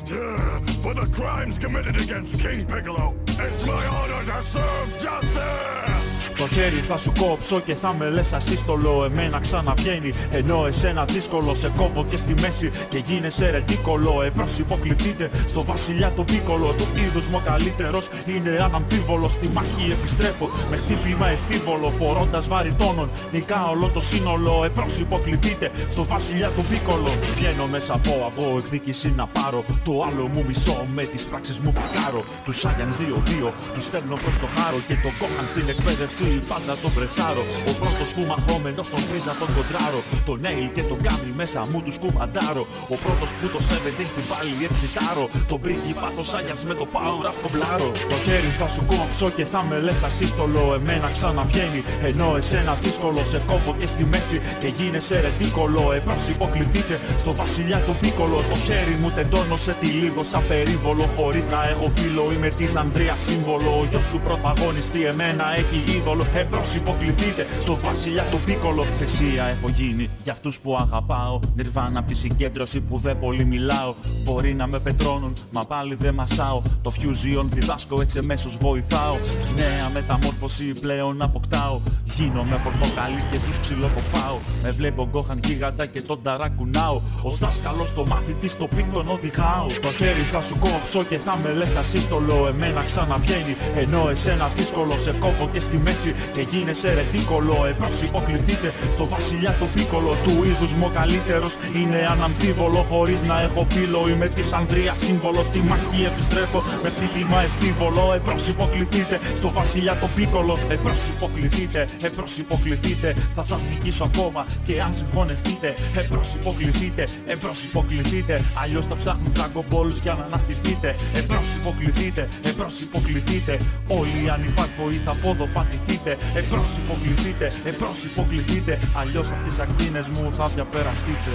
For the crimes committed against King Piccolo, it's my honor to serve justice! Το χέρι θα σου κόψω και θα με λες ασύστολο. Εμένα ξαναβγαίνει, ενώ εσένα δύσκολο. Σε κόβω και στη μέση και γίνεσαι ρετίκολο. Εμπρός υποκληθείτε στο βασιλιά τον Πίκολο. Του είδους μου ο καλύτερος είναι αναμφίβολο. Στη μάχη επιστρέφω με χτύπημα ευθύβολο. Φορώντας βαρυτόνων, νικά όλο το σύνολο. Εμπρός υποκληθείτε στο βασιλιά τον Πίκολο. Βγαίνω μέσα από αυγό, εκδίκηση να πάρω. Το άλλο μου μισώ, με τις πράξεις μου πακάρω. Τους Σάγιανς 2-2, τους στέλνω προς το χάρο. Και τον Κόχαν στην εκπαίδευση πάντα τον πρεσάρω. Ο πρώτος που μαχόμενος τον φρίζα τον κοντράρω. Τον Νέιλ και τον Γκάμι μέσα μου τους κουβαντάρω. Ο πρώτος που το 17 στην πάλι εξητάρω. Τον πρίγκιπα το Σάγιανς με το power up κομπλάρω. Το χέρι θα σου κόψω και θα με λες ασύστολο. Εμένα ξαναβγαίνει, ενώ εσένα δύσκολο. Σε κόβω και στη μέση και γίνεσαι ρετίκολο. Εμπρός υποκληθείτε στο βασιλιά τον Πίκολο. Το χέρι μου τεντώνω σε τη λίγο σαν περίβολο. Χωρίς να έχω φίλο, είμαι της Ανδρείας σύμβολο. Ο γιος του πρωταγωνιστή εμένα έχει είδωλο. Εμπρός υποκληθείτε στο βασιλιά τον Πίκολο. Θυσία έχω γίνει για αυτούς που αγαπάω. Νιρβάνα απ' τη συγκέντρωση που δεν πολύ μιλάω. Μπορεί να με πετρώνουν, μα πάλι δεν μασάω. Το fusion διδάσκω, έτσι εμέσως βοηθάω. Νέα μεταμόρφωση πλέον αποκτάω. Γίνομαι πορτοκαλί και τους ξυλοκοπάω. Με βλέπω Γκόχαν γίγαντα και τον ταρακουνάω. Ως δάσκαλος το μάθητη στο πικ τον οδηγάω. Το χέρι θα σου κόψω και θα με λες ασύστολο. Εμένα ξαναβγαίνει, ενώ εσένα δύσκολο. Σε κόβω και στη μέση και γίνεσαι ρετίκολο. Εμπρός υποκληθείτε στο βασιλιά τον Πίκολο. Του είδους μου ο καλύτερος είναι αναμφίβολο. Χωρίς να έχω φίλο, είμαι της Ανδρείας σύμβολο. Στη μάχη επιστρέφω με χτύπημα ευθύβολο. Εμπρός υποκληθείτε στο βασιλιά τον Πίκολο. Εμπρός υποκληθείτε, εμπρός υποκληθείτε. Θα σας νικήσω ακόμα και αν συμφωνευτείτε. Εμπρός υποκληθείτε, εμπρός υποκληθείτε. Αλλιώς θα ψάχνουν Dragon Balls για να αναστηθείτε. Εμπρός υποκληθείτε, εμπρός υποκληθείτε. Όλοι οι ανυπάκοοι θα ποδοπατηθείτε. Εμπρός υποκληθείτε, εμπρός υποκληθείτε. Αλλιώς από τις ακτίνες μου θα διαπεραστείτε.